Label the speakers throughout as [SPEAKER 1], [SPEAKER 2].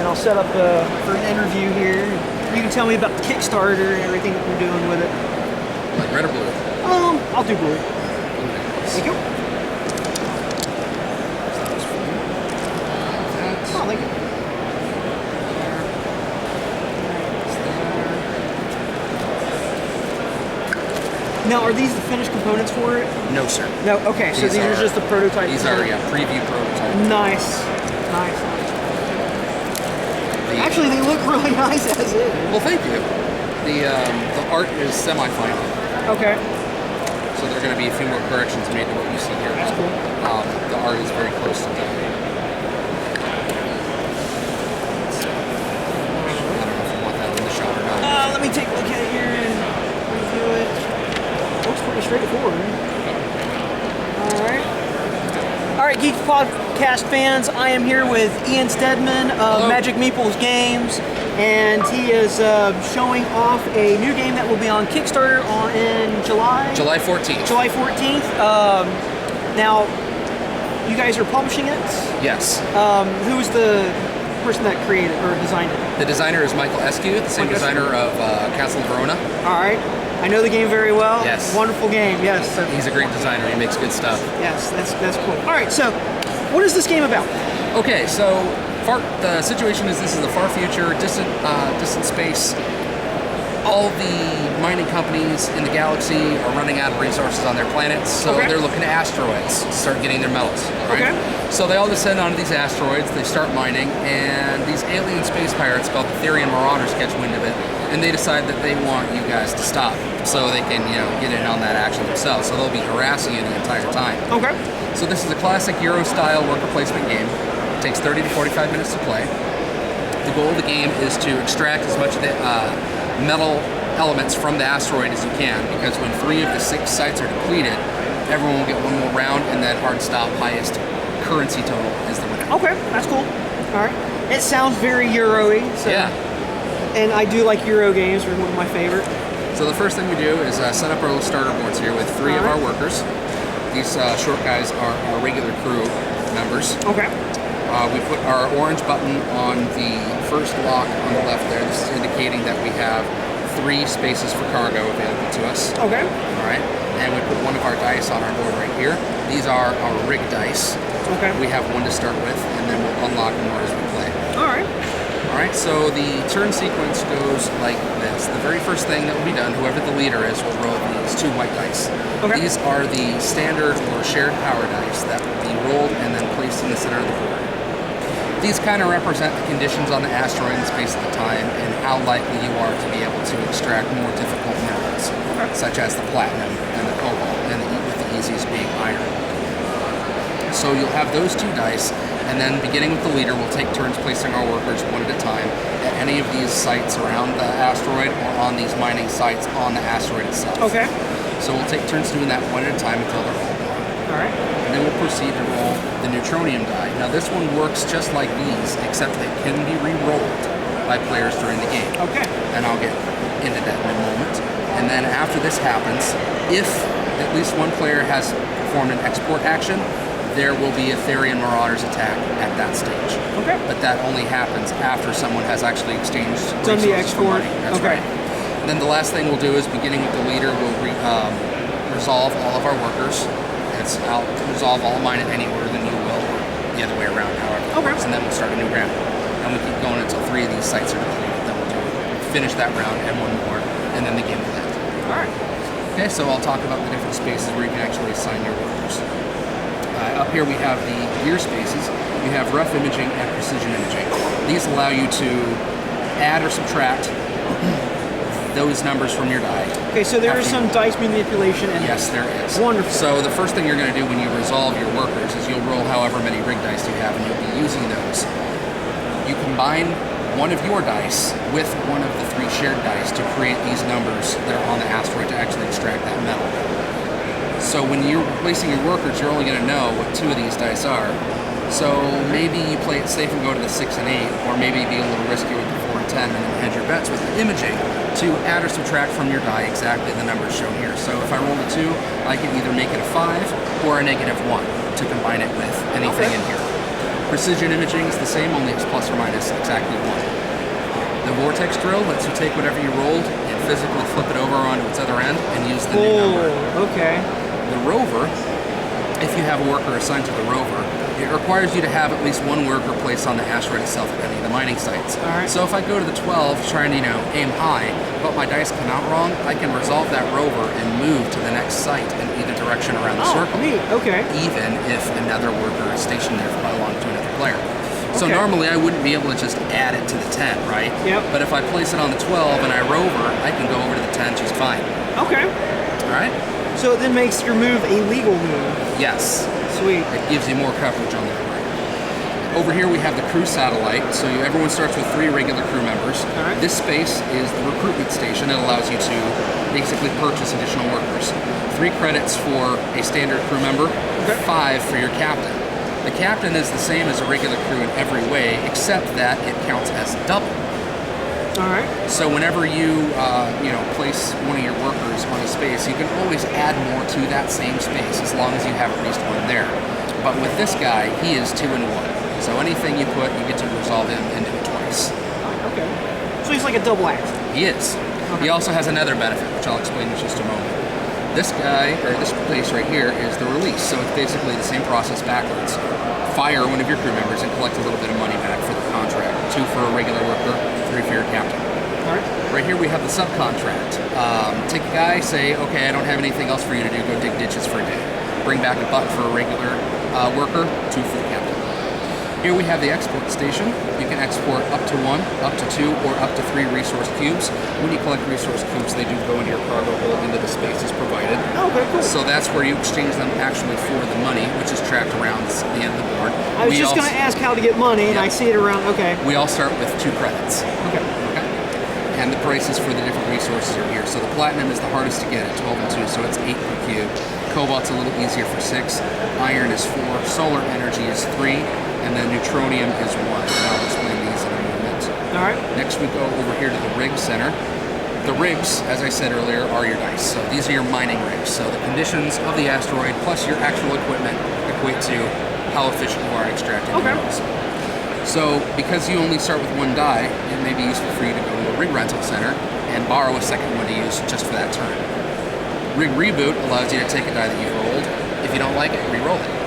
[SPEAKER 1] and I'll set up for an interview here. You can tell me about the Kickstarter and everything that we're doing with it.
[SPEAKER 2] Like red or blue?
[SPEAKER 1] I'll do blue. Thank you. Oh, thank you. Now, are these the finished components for it?
[SPEAKER 2] No, sir.
[SPEAKER 1] No. Okay, so these are just the prototype.
[SPEAKER 2] These are preview prototype.
[SPEAKER 1] Nice. Actually, they look really nice as is.
[SPEAKER 2] Well, thank you. The art is semi-final.
[SPEAKER 1] Okay.
[SPEAKER 2] So there are going to be a few more corrections made to what you see here.
[SPEAKER 1] That's cool.
[SPEAKER 2] The art is very close to that. I don't know if you want that in the shot or not.
[SPEAKER 1] Let me take a look at it here and review it. Looks pretty straightforward. All right, Geek Podcast fans, I am here with Ian Stedman of Magic Meeple's Games, and he is showing off a new game that will be on Kickstarter in July?
[SPEAKER 2] July 14th.
[SPEAKER 1] July 14th. Now, you guys are publishing it?
[SPEAKER 2] Yes.
[SPEAKER 1] Who's the person that created or designed it?
[SPEAKER 2] The designer is Michael Eskue, the same designer of Castle Verona.
[SPEAKER 1] All right. I know the game very well.
[SPEAKER 2] Yes.
[SPEAKER 1] Wonderful game, yes.
[SPEAKER 2] He's a great designer. He makes good stuff.
[SPEAKER 1] Yes, that's cool. All right, so what is this game about?
[SPEAKER 2] Okay, so the situation is this is a far future, distant space. All the mining companies in the galaxy are running out of resources on their planets, so they're looking to asteroids to start getting their metals. Right? Okay. So they all descend onto these asteroids, they start mining, and these alien space pirates called the Therian Marauders catch wind of it, and they decide that they want you guys to stop so they can, get in on that action themselves. So they'll be harassing you the entire time. Okay. So this is a classic Euro-style worker placement game. It takes 30 to 45 minutes to play. The goal of the game is to extract as much of the metal elements from the asteroid as you can, because when 3 of the 6 sites are depleted, everyone will get one more round, and then hard stop, highest currency total is the winner. Okay, that's cool. All right. It sounds very Euro-y. So. Yeah. And I do like Euro games, they're one of my favorite. So the first thing we do is set up our little starter boards here with 3 of our workers. These short guys are our regular crew members. Okay. We put our orange button on the first lock on the left there. This is indicating that we have 3 spaces for cargo available to us. Okay. All right. And we put one of our dice on our board right here. These are our rig dice. Okay. We have 1 to start with, and then we'll unlock more as we play. All right. All right, so the turn sequence goes like this. The very first thing that will be done, whoever the leader is, will roll these 2 white dice. Okay. These are the standard or shared power dice that will be rolled and then placed in the center of the board. These kind of represent the conditions on the asteroid in space at the time and how likely you are to be able to extract more difficult minerals, such as the platinum and the cobalt, and with the easiest being iron. So you'll have those 2 dice, and then beginning with the leader, we'll take turns placing our workers 1 at a time at any of these sites around the asteroid or on these mining sites on the asteroid itself. Okay. So we'll take turns doing that 1 at a time until they're all gone. All right. And then we'll proceed to roll the neutronium die. Now this one works just like these, except they can be re-rolled by players during the game. Okay. And I'll get into that in a moment. And then after this happens, if at least one player has performed an export action, there will be a Therian Marauders attack at that stage. Okay. But that only happens after someone has actually exchanged resources for money. That's right. And then the last thing we'll do is, beginning with the leader, we'll resolve all of our workers. I'll resolve all mine in any order than you will, or the other way around, however it works. And then we'll start a new round. And we keep going until 3 of these sites are depleted. Then we'll finish that round and 1 more, and then the game will end. All right. Okay, so I'll talk about the different spaces where you can actually assign your workers. Up here we have the gear spaces. You have rough imaging and precision imaging. These allow you to add or subtract those numbers from your die. Okay, so there is some dice manipulation in Yes, there is.
[SPEAKER 1] Wonderful.
[SPEAKER 2] So the first thing you're going to do when you resolve your workers is you'll roll however many rig dice you have, and you'll be using those. You combine one of your dice with one of the 3 shared dice to create these numbers that are on the asteroid to actually extract that metal. So when you're replacing your workers, you're only going to know what 2 of these dice are. So maybe you play it safe and go to the 6 and 8, or maybe be a little risky with the 4 and 10 and then hedge your bets with the imaging to add or subtract from your die exactly the numbers shown here. So if I roll a 2, I can either make it a 5 or a -1 to combine it with anything in here. Precision imaging is the same, only it's plus or minus exactly 1. The vortex drill lets you take whatever you rolled and physically flip it over onto its other end and use the new number.
[SPEAKER 1] Okay.
[SPEAKER 2] The rover, if you have a worker assigned to the rover, it requires you to have at least one worker placed on the asteroid itself at any of the mining sites. So if I go to the 12 trying to, aim high, but my dice come out wrong, I can resolve that rover and move to the next site in either direction around the circle.
[SPEAKER 1] Neat. Okay.
[SPEAKER 2] Even if another worker is stationed there by belong to another player. So normally I wouldn't be able to just add it to the 10, right?
[SPEAKER 1] Yep.
[SPEAKER 2] But if I place it on the 12 and I rover, I can go over to the 10 just fine.
[SPEAKER 1] Okay.
[SPEAKER 2] All right?
[SPEAKER 1] So it then makes your move a legal move.
[SPEAKER 2] Yes.
[SPEAKER 1] Sweet.
[SPEAKER 2] It gives you more coverage on the board. Over here we have the crew satellite. So everyone starts with 3 regular crew members. This space is the recruitment station. It allows you to basically purchase additional workers. 3 credits for a standard crew member, 5 for your captain. The captain is the same as a regular crew in every way, except that it counts as double.
[SPEAKER 1] Alright.
[SPEAKER 2] So whenever you place one of your workers on a space, you can always add more to that same space as long as you have at least one there. But with this guy, he is 2 in 1. So anything you put, you get to resolve him and do it twice.
[SPEAKER 1] Okay. So he's like a double axe.
[SPEAKER 2] He is. He also has another benefit, which I'll explain in just a moment. This guy, or this place right here, is the release. So it's basically the same process backwards. Fire one of your crew members and collect a little bit of money back for the contract. 2 for a regular worker, 3 for your captain. Right here we have the subcontract. Take a guy, say, okay, I don't have anything else for you to do, go dig ditches for a day. Bring back a buck for a regular worker, 2 for the captain. Here we have the export station. You can export up to 1, up to 2, or up to 3 resource cubes. When you collect resource cubes, they do go into your cargo hold into the spaces provided.
[SPEAKER 1] Okay, cool.
[SPEAKER 2] So that's where you exchange them actually for the money, which is tracked around the end of the board.
[SPEAKER 1] I was just going to ask how to get money, and I see it around, okay.
[SPEAKER 2] We all start with 2 credits.
[SPEAKER 1] Okay.
[SPEAKER 2] And the prices for the different resources are here. So the platinum is the hardest to get at 12 and 2, so it's 8 per cube. Cobalt's a little easier for 6. Iron is 4. Solar energy is 3. And then neutronium is 1. And I'll explain these in a moment.
[SPEAKER 1] All right.
[SPEAKER 2] Next we go over here to the rig center. The rigs, as I said earlier, are your dice. So these are your mining rigs. So the conditions of the asteroid plus your actual equipment equate to how efficient you are at extracting minerals. So because you only start with 1 die, it may be useful for you to go to a rig rental center and borrow a second one to use just for that turn. Rig reboot allows you to take a die that you've rolled. If you don't like it, re-roll it.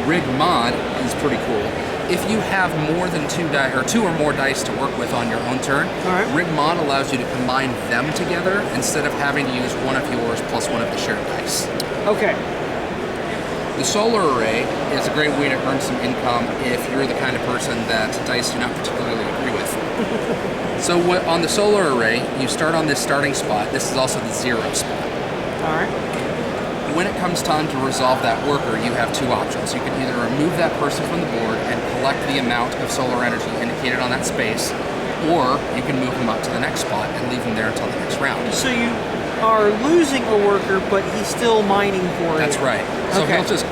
[SPEAKER 2] Rig mod is pretty cool. If you have more than 2 die or 2 or more dice to work with on your own turn, Rig mod allows you to combine them together instead of having to use one of yours plus one of the shared dice.
[SPEAKER 1] Okay.
[SPEAKER 2] The solar array is a great way to earn some income if you're the kind of person that dice do not particularly agree with. So on the solar array, you start on this starting spot. This is also the 0 spot.
[SPEAKER 1] All right.
[SPEAKER 2] When it comes time to resolve that worker, you have 2 options. You can either remove that person from the board and collect the amount of solar energy indicated on that space, or you can move him up to the next spot and leave him there until the next round.
[SPEAKER 1] So you are losing a worker, but he's still mining for
[SPEAKER 2] That's
[SPEAKER 1] you.
[SPEAKER 2] right. So he'll just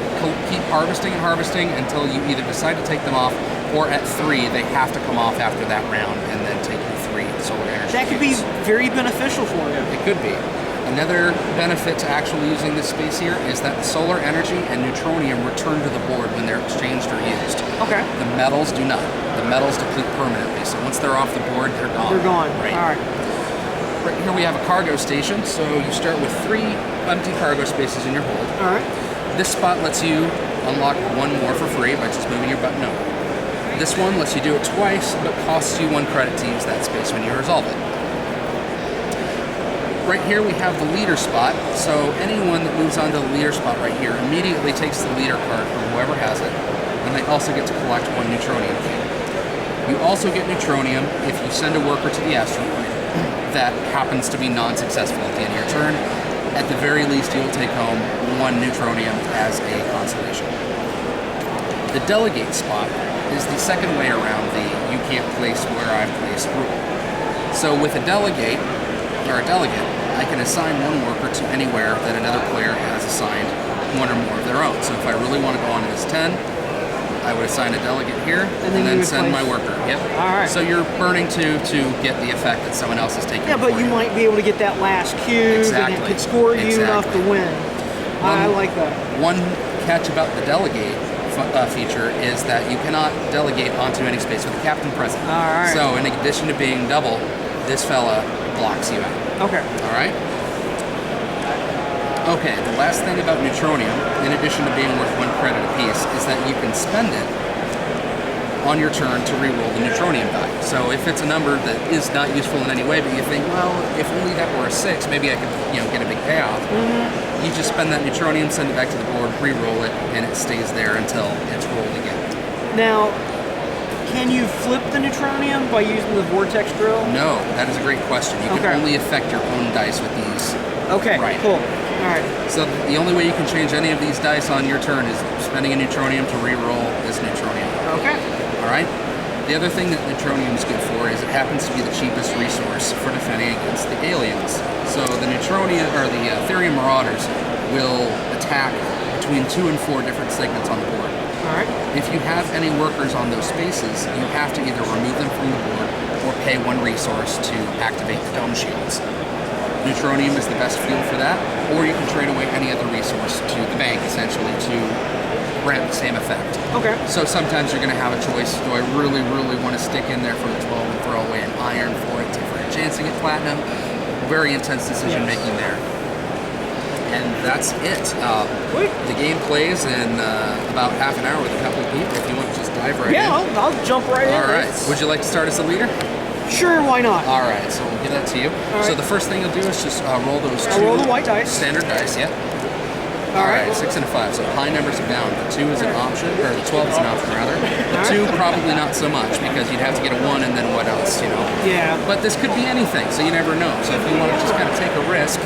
[SPEAKER 2] keep harvesting and harvesting until you either decide to take them off, or at 3, they have to come off after that round and then take you 3 solar energy.
[SPEAKER 1] That could be very beneficial for you.
[SPEAKER 2] It could be. Another benefit to actually using this space here is that the solar energy and neutronium return to the board when they're exchanged or used.
[SPEAKER 1] Okay.
[SPEAKER 2] The metals do not. The metals deplete permanently, so once they're off the board, they're gone.
[SPEAKER 1] They're gone.
[SPEAKER 2] Right.
[SPEAKER 1] All right.
[SPEAKER 2] Right here we have a cargo station, so you start with 3 empty cargo spaces in your hold.
[SPEAKER 1] All right.
[SPEAKER 2] This spot lets you unlock 1 more for free by just moving your button over. This one lets you do it twice, but costs you 1 credit to use that space when you resolve it. Right here we have the leader spot, so anyone that moves onto the leader spot right here immediately takes the leader card from whoever has it, and they also get to collect 1 neutronium cube. You also get neutronium if you send a worker to the asteroid that happens to be non-successful at the end of your turn. At the very least, you'll take home 1 neutronium as a consolation. The delegate spot is the second way around the you can't place where I've placed rule. So with a delegate, I can assign 1 worker to anywhere that another player has assigned 1 or more of their own. So if I really want to go on to this 10, I would assign a delegate here and then send my worker. Yep.
[SPEAKER 1] All right.
[SPEAKER 2] So you're burning 2 to get the effect that someone else is taking.
[SPEAKER 1] Yeah, but you might be able to get that last cube, and it could score you enough to win. I like that.
[SPEAKER 2] One catch about the delegate, feature is that you cannot delegate onto any space with a captain present.
[SPEAKER 1] All right.
[SPEAKER 2] So in addition to being double, this fella blocks you out.
[SPEAKER 1] Okay.
[SPEAKER 2] All right. Okay, the last thing about Neutronium, in addition to being worth 1 credit apiece, is that you can spend it on your turn to reroll the Neutronium die. So if it's a number that is not useful in any way, but you think, well, if only that were a 6, maybe I could, get a big payoff. You just spend that Neutronium, send it back to the board, re-roll it, and it stays there until it's rolled again.
[SPEAKER 1] Now, can you flip the Neutronium by using the Vortex drill?
[SPEAKER 2] No, that is a great question. You can only affect your own dice with these.
[SPEAKER 1] Okay,
[SPEAKER 2] right.
[SPEAKER 1] Cool. All right.
[SPEAKER 2] So the only way you can change any of these dice on your turn is spending a Neutronium to re-roll this Neutronium.
[SPEAKER 1] Okay.
[SPEAKER 2] All right. The other thing that Neutronium is good for is it happens to be the cheapest resource for defending against the aliens. So the Neutronium or the Therium Marauders will attack between 2 and 4 different segments on the board.
[SPEAKER 1] All right.
[SPEAKER 2] If you have any workers on those spaces, you have to either remove them from the board or pay 1 resource to activate the dome shields. Neutronium is the best fuel for that, or you can trade away any other resource to the bank, essentially, to grant the same effect.
[SPEAKER 1] Okay.
[SPEAKER 2] So sometimes you're going to have a choice. Do I really, really want to stick in there for the 12 and throw away an iron for it for a chance to get platinum? Very intense decision making there. And that's it. The game plays in about half an hour with a couple of people. If you want to just dive right in.
[SPEAKER 1] Yeah, I'll jump right in.
[SPEAKER 2] All right. Would you like to start as the leader?
[SPEAKER 1] Sure, why not?
[SPEAKER 2] All right, so we'll give that to you.
[SPEAKER 1] Right.
[SPEAKER 2] So the first thing you'll do is just roll those 2.
[SPEAKER 1] I'll roll the white dice.
[SPEAKER 2] Standard dice, yeah.
[SPEAKER 1] All right.
[SPEAKER 2] 6 and a 5, so high numbers are down. The 2 is an option, or the 12 is an option rather. The 2 probably not so much because you'd have to get a 1 and then what else,
[SPEAKER 1] Yeah.
[SPEAKER 2] But this could be anything, so you never know. So if you want to just kind of take a risk.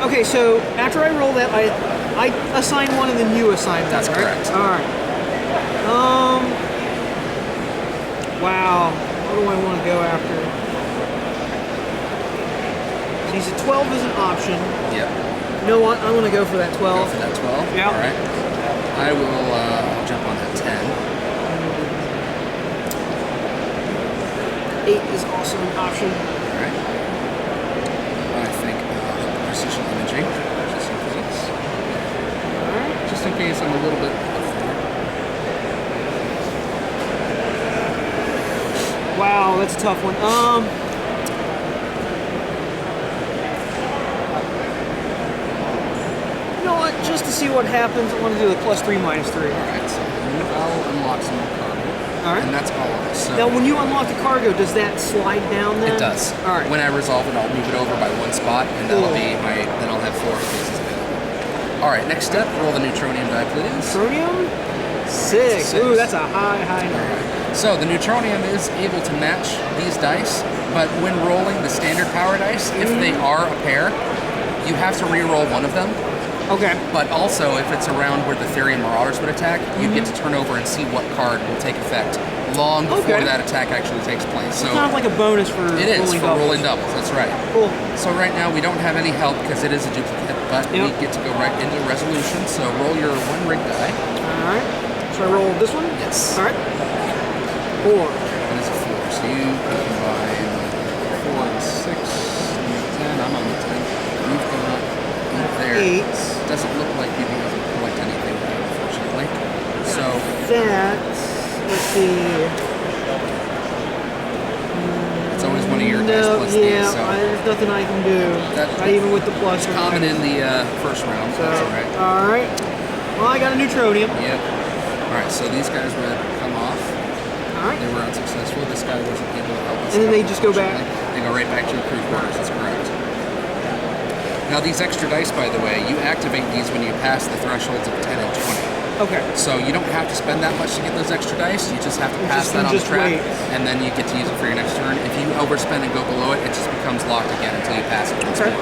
[SPEAKER 1] Okay, so after I roll that, I assign 1 and then you assign 1.
[SPEAKER 2] That's correct.
[SPEAKER 1] All right. Wow. What do I want to go after? He said 12 is an option.
[SPEAKER 2] Yep.
[SPEAKER 1] You know what? I'm going to go for that 12.
[SPEAKER 2] Go for that 12?
[SPEAKER 1] Yeah.
[SPEAKER 2] All right. I will jump on that 10.
[SPEAKER 1] 8 is also an option.
[SPEAKER 2] All right. I think precision imaging, just in case.
[SPEAKER 1] All right.
[SPEAKER 2] Just in case I'm a little bit
[SPEAKER 1] Wow, that's a tough one. You know what? Just to see what happens, I want to do the +3, -3.
[SPEAKER 2] Alright, so I'll unlock some more cargo.
[SPEAKER 1] Alright.
[SPEAKER 2] And that's all of it. So
[SPEAKER 1] Now, when you unlock the cargo, does that slide down then?
[SPEAKER 2] it does.
[SPEAKER 1] Alright.
[SPEAKER 2] When I resolve it, I'll move it over by 1 spot, and that'll be then I'll have 4 spaces available. Alright, next step, roll the Neutronium die, please.
[SPEAKER 1] Neutronium? 6. Ooh, that's a high number.
[SPEAKER 2] Alright. So the Neutronium is able to match these dice, but when rolling the standard power dice, if they are a pair, you have to re-roll 1 of them.
[SPEAKER 1] Okay.
[SPEAKER 2] But also, if it's around where the Therium Marauders would attack, you get to turn over and see what card will take effect long before that attack actually takes place. So
[SPEAKER 1] kind of like a bonus for
[SPEAKER 2] it is
[SPEAKER 1] rolling
[SPEAKER 2] for
[SPEAKER 1] doubles.
[SPEAKER 2] rolling doubles. That's right.
[SPEAKER 1] Cool.
[SPEAKER 2] So right now we don't have any help because it is a duplicate, but we get to go right into resolution. So roll your 1 rig die.
[SPEAKER 1] All right. So I roll this one?
[SPEAKER 2] Yes.
[SPEAKER 1] All right. 4.
[SPEAKER 2] That is a 4. So you can combine 4 and 6, 10. I'm on the 10. You've got 8 there.
[SPEAKER 1] 8.
[SPEAKER 2] Doesn't look like you'd be able to collect anything there, unfortunately. So
[SPEAKER 1] that, let's see.
[SPEAKER 2] It's always one of your dice plus these. So
[SPEAKER 1] there's nothing I can do. Not even with the plus.
[SPEAKER 2] It's common in the first round, so that's all right.
[SPEAKER 1] All right. Well, I got a Neutronium.
[SPEAKER 2] Yep. All right, so these guys would come off.
[SPEAKER 1] All right.
[SPEAKER 2] They were unsuccessful. This guy wasn't able to help us.
[SPEAKER 1] And then they just go back?
[SPEAKER 2] They go right back to your crew quarters. That's correct. Now, these extra dice, by the way, you activate these when you pass the thresholds of 10 and 20.
[SPEAKER 1] Okay.
[SPEAKER 2] So you don't have to spend that much to get those extra dice. You just have to pass that on the track, and then you get to use it for your next turn. If you overspend and go below it, it just becomes locked again until you pass it once more.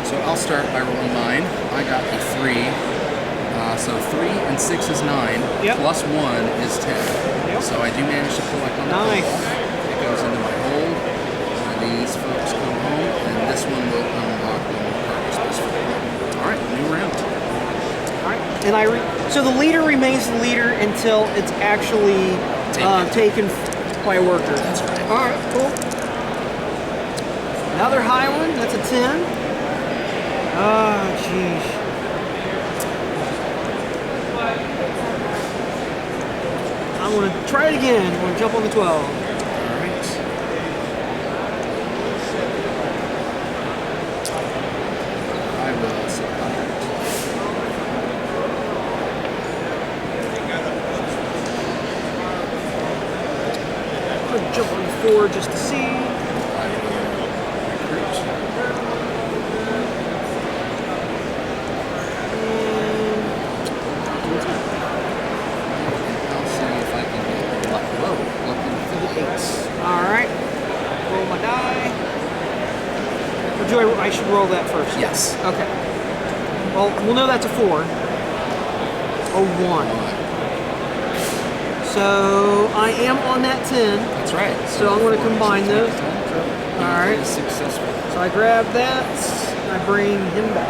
[SPEAKER 2] So I'll start by rolling mine. I got a 3. So 3 and 6 is 9.
[SPEAKER 1] Yep.
[SPEAKER 2] Plus 1 is 10.
[SPEAKER 1] Yep.
[SPEAKER 2] So I do manage to collect on the
[SPEAKER 1] Nice.
[SPEAKER 2] It goes into my hold. These folks come home, and this one will unlock the cargo space for them. All right, new round.
[SPEAKER 1] All right. And so the leader remains the leader until it's actually taken by a worker.
[SPEAKER 2] That's right.
[SPEAKER 1] All right, cool. Another high one. That's a 10. Oh, jeez. I'm going to try it again. I'm going to jump on the 12.
[SPEAKER 2] All right. I will subcontract.
[SPEAKER 1] I'm going to jump on the 4 just to see.
[SPEAKER 2] I will recruit. I'll see if I can get lucky. Whoa, looking for the 8s.
[SPEAKER 1] Alright. Roll my die. Or do I should roll that first?
[SPEAKER 2] Yes.
[SPEAKER 1] Okay. Well, we'll know that's a 4. A 1. So I am on that 10.
[SPEAKER 2] That's right.
[SPEAKER 1] So I'm going to combine those. Alright.
[SPEAKER 2] Successful.
[SPEAKER 1] So I grab that, and I bring him back.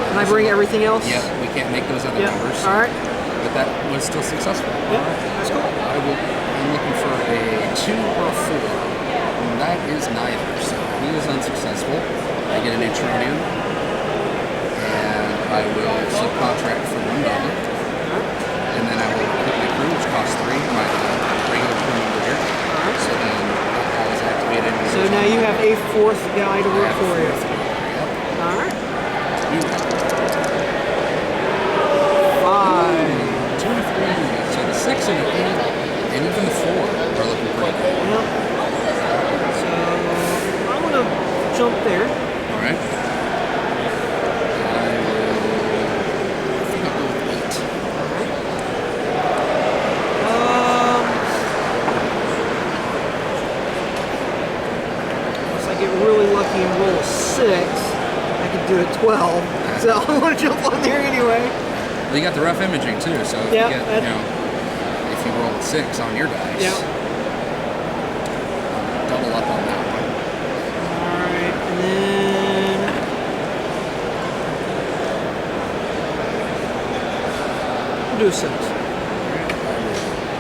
[SPEAKER 1] And I bring everything else?
[SPEAKER 2] Yep, we can't make those other
[SPEAKER 1] Yep.
[SPEAKER 2] numbers.
[SPEAKER 1] Alright.
[SPEAKER 2] But that was still successful.
[SPEAKER 1] Yep.
[SPEAKER 2] All right.
[SPEAKER 1] That's cool.
[SPEAKER 2] I'm looking for a 2 or a 4. And that is neither. So he is unsuccessful. I get a neutronium. And I will subcontract for $1. And then I will put my crew, which costs 3, my regular crew member here. So then that guy is activated.
[SPEAKER 1] So now you have a 4th guy to work for you.
[SPEAKER 2] Yep.
[SPEAKER 1] Alright.
[SPEAKER 2] You have
[SPEAKER 1] 5.
[SPEAKER 2] 2, 3. So the 6 and the 8, and even the 4 are looking pretty good.
[SPEAKER 1] Yep. So I'm going to jump there.
[SPEAKER 2] All right. I think I'll go with 8.
[SPEAKER 1] Unless I get really lucky and roll a 6, I could do a 12. So I'm going to jump on there anyway.
[SPEAKER 2] Well, you got the rough imaging too, so if
[SPEAKER 1] Yeah,
[SPEAKER 2] you get, if you roll a 6 on your dice,
[SPEAKER 1] Yeah.
[SPEAKER 2] double up on that one.
[SPEAKER 1] Alright, and then we'll do a 6.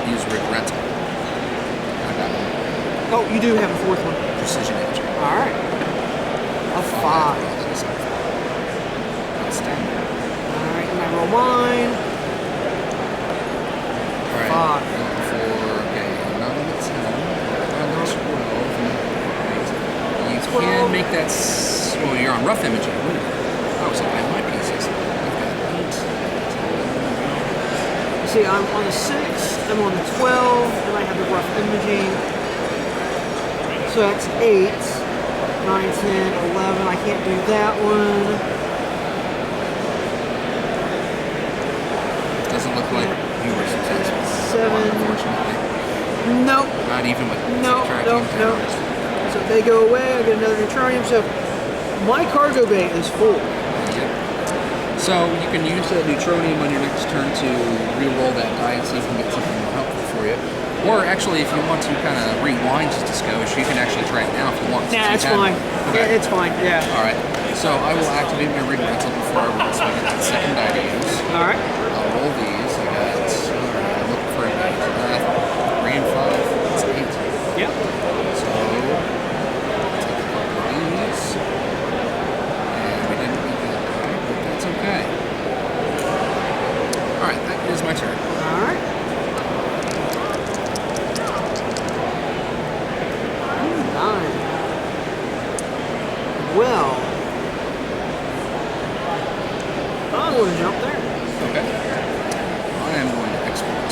[SPEAKER 2] Use Rig Rental. I got one.
[SPEAKER 1] Oh, you do have a 4th one.
[SPEAKER 2] Precision imaging.
[SPEAKER 1] Alright. A 5.
[SPEAKER 2] That is outstanding.
[SPEAKER 1] Alright, and I roll mine.
[SPEAKER 2] All right.
[SPEAKER 1] 5.
[SPEAKER 2] Looking for, okay, not on the 10, on the 12. You
[SPEAKER 1] 12.
[SPEAKER 2] can make that, well, you're on rough imaging. Oh, so I might be easiest. I've got 8.
[SPEAKER 1] See, I'm on the 6, I'm on the 12, and I have the rough imaging. So that's 8, 9, 10, 11. I can't do that one.
[SPEAKER 2] Doesn't look like you were successful.
[SPEAKER 1] 7.
[SPEAKER 2] Unfortunately.
[SPEAKER 1] Nope.
[SPEAKER 2] Not even with
[SPEAKER 1] No,
[SPEAKER 2] subtracting
[SPEAKER 1] no.
[SPEAKER 2] towers.
[SPEAKER 1] So they go away, I get another neutronium. So my cargo bay is full.
[SPEAKER 2] Yep. So you can use that neutronium on your next turn to re-roll that die and see if you can get something more helpful for you. Or actually, if you want to kind of rewind just a skosh, you can actually try it now if you want.
[SPEAKER 1] Nah, it's fine.
[SPEAKER 2] Okay.
[SPEAKER 1] Yeah, it's fine, yeah.
[SPEAKER 2] All right. So I will activate my rig rental before I roll, so I get that second die to use.
[SPEAKER 1] All right.
[SPEAKER 2] I'll roll these. I got, I'm looking for an 8. 3 and 5. That's 8.
[SPEAKER 1] Yep.
[SPEAKER 2] So, take a couple of these. And we didn't beat that die, but that's okay. Alright, that is my turn.
[SPEAKER 1] All right. 9. Well, I'm going to jump there.
[SPEAKER 2] Okay. I am going to export.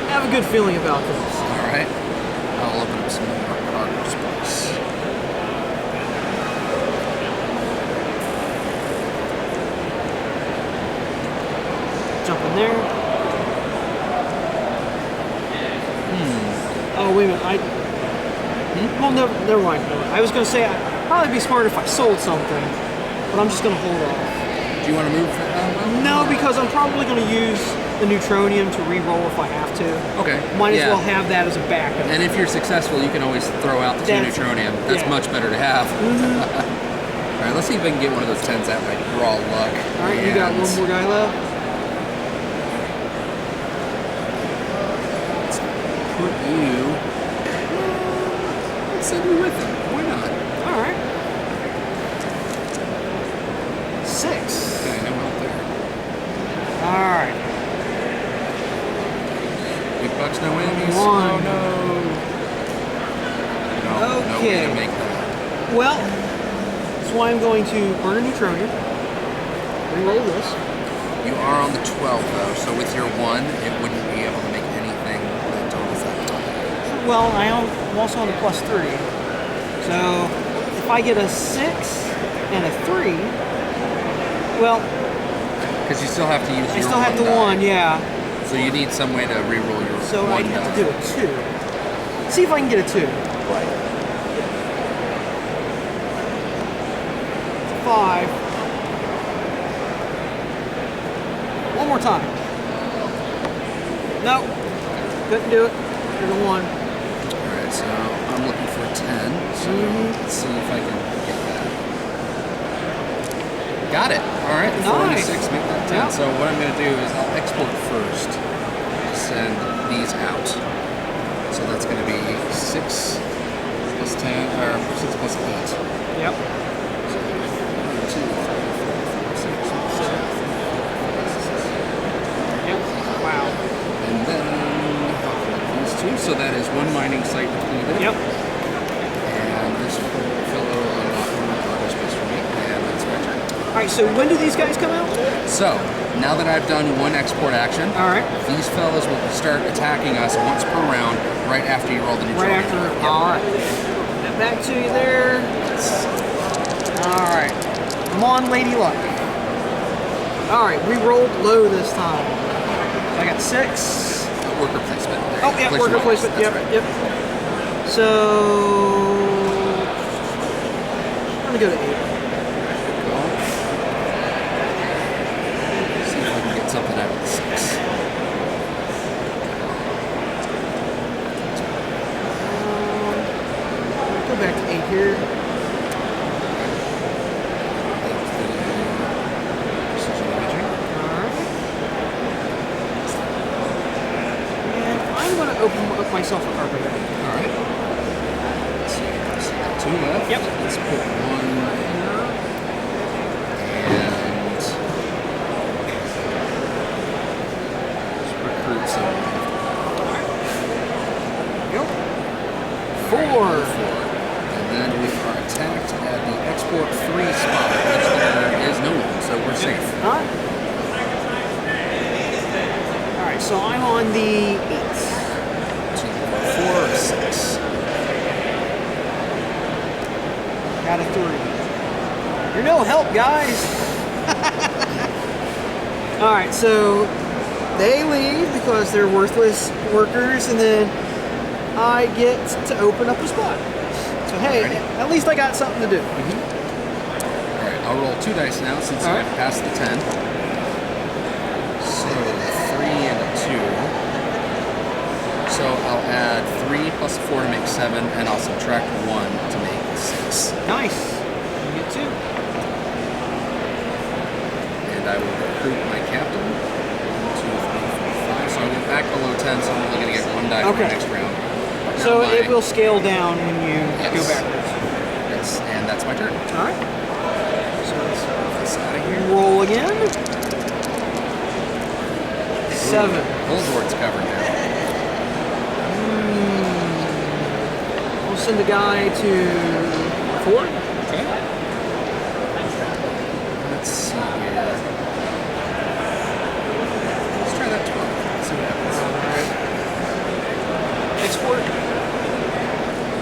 [SPEAKER 1] I have a good feeling about this.
[SPEAKER 2] Alright. I'll open up some more cargo space.
[SPEAKER 1] Jump in there. Oh, wait a minute. Well, never mind. I was going to say I'd probably be smart if I sold something, but I'm just going to hold off.
[SPEAKER 2] Do you want to move that?
[SPEAKER 1] No, because I'm probably going to use the neutronium to re-roll if I have to.
[SPEAKER 2] Okay.
[SPEAKER 1] Might as well have that as a backup.
[SPEAKER 2] And if you're successful, you can always throw out the 2 neutronium. That's much better to have. Alright, let's see if I can get one of those 10s that might draw luck.
[SPEAKER 1] Alright, you got one more guy left.
[SPEAKER 2] Put you. Let's send you with him. Why not?
[SPEAKER 1] Alright. 6.
[SPEAKER 2] Okay, no help there.
[SPEAKER 1] Alright.
[SPEAKER 2] ducks, no whammies.
[SPEAKER 1] One.
[SPEAKER 2] Oh no. No, no way
[SPEAKER 1] Okay.
[SPEAKER 2] to make that.
[SPEAKER 1] Well, that's why I'm going to burn a new Trojan. Reroll this.
[SPEAKER 2] You are on the 12 though, so with your 1, it wouldn't be able to make anything that totals that high.
[SPEAKER 1] Well, I'm also on the +3. So if I get a 6 and a 3, well,
[SPEAKER 2] Because you still have to use
[SPEAKER 1] I
[SPEAKER 2] your
[SPEAKER 1] still have the
[SPEAKER 2] die.
[SPEAKER 1] 1, yeah.
[SPEAKER 2] So you need some way to re-roll your
[SPEAKER 1] So
[SPEAKER 2] 1
[SPEAKER 1] I'd have
[SPEAKER 2] die.
[SPEAKER 1] to do a 2. See if I can get a 2.
[SPEAKER 2] Right.
[SPEAKER 1] 5. One more time. No. Couldn't do it. There's a 1.
[SPEAKER 2] Alright, so I'm looking for a 10. So let's see if I can get that. Got it. Alright, 4 and a
[SPEAKER 1] Nice.
[SPEAKER 2] 6 make that 10.
[SPEAKER 1] Yeah.
[SPEAKER 2] So what I'm going to do is I'll export first. Send these out. So that's going to be 6 plus 10, or 6 plus 8.
[SPEAKER 1] Yep.
[SPEAKER 2] 2, 3, 4, 5, 6, 7.
[SPEAKER 1] Yep. Wow.
[SPEAKER 2] And then these 2. So that is 1 mining site completed.
[SPEAKER 1] Yep.
[SPEAKER 2] And this fellow unlocked 1 cargo space for me. And that's my turn.
[SPEAKER 1] Alright, so when do these guys come out?
[SPEAKER 2] So, now that I've done 1 export action,
[SPEAKER 1] Alright.
[SPEAKER 2] these fellas will start attacking us once per round right after you roll the new
[SPEAKER 1] Right
[SPEAKER 2] Trojan.
[SPEAKER 1] after.
[SPEAKER 2] Yep.
[SPEAKER 1] Alright. Get back to you there. Alright. Come on, Lady Luck. Alright, we rolled low this time. I got 6.
[SPEAKER 2] Worker placement. There
[SPEAKER 1] Oh,
[SPEAKER 2] you go.
[SPEAKER 1] yeah,
[SPEAKER 2] Place
[SPEAKER 1] worker
[SPEAKER 2] your marks.
[SPEAKER 1] placement.
[SPEAKER 2] That's
[SPEAKER 1] Yep,
[SPEAKER 2] right.
[SPEAKER 1] yep. So I'm gonna go to 8.
[SPEAKER 2] Cool. See if I can get something out of the 6.
[SPEAKER 1] Go back to 8 here.
[SPEAKER 2] Precision imaging.
[SPEAKER 1] Alright. And I'm gonna open up myself a carpet.
[SPEAKER 2] Alright. Let's see. So we got 2 left.
[SPEAKER 1] Yep.
[SPEAKER 2] Let's put 1 here. And let's recruit some.
[SPEAKER 1] Go. 4.
[SPEAKER 2] And then we are attacked at the export 3 spot, which there is no one, so we're safe.
[SPEAKER 1] Alright. Alright, so I'm on the 8.
[SPEAKER 2] 2, 4, or 6.
[SPEAKER 1] Got a 3. You're no help, guys. Alright, so they leave because they're worthless workers, and then I get to open up a spot. So hey,
[SPEAKER 2] Alrighty.
[SPEAKER 1] at least I got something to do.
[SPEAKER 2] Alright, I'll roll 2 dice now since
[SPEAKER 1] All right.
[SPEAKER 2] I've passed the 10. So 3 and a 2. So I'll add 3 plus 4 to make 7, and I'll subtract 1 to make 6.
[SPEAKER 1] Nice. You get 2.
[SPEAKER 2] And I will recruit my captain. 1, 2, 3, 4, 5. So I'll get back below 10, so I'm only going to get 1 die for the
[SPEAKER 1] Okay.
[SPEAKER 2] next round.
[SPEAKER 1] So
[SPEAKER 2] Now
[SPEAKER 1] it will scale down when you
[SPEAKER 2] Yes.
[SPEAKER 1] go backwards.
[SPEAKER 2] Yes, and that's my turn.
[SPEAKER 1] Alright. So let's
[SPEAKER 2] This out of here.
[SPEAKER 1] roll again. 7.
[SPEAKER 2] Bullboard's covered now.
[SPEAKER 1] We'll send a guy to 4.
[SPEAKER 2] Okay. Let's see here. Let's try that 12. Let's see what happens.
[SPEAKER 1] Alright. Export.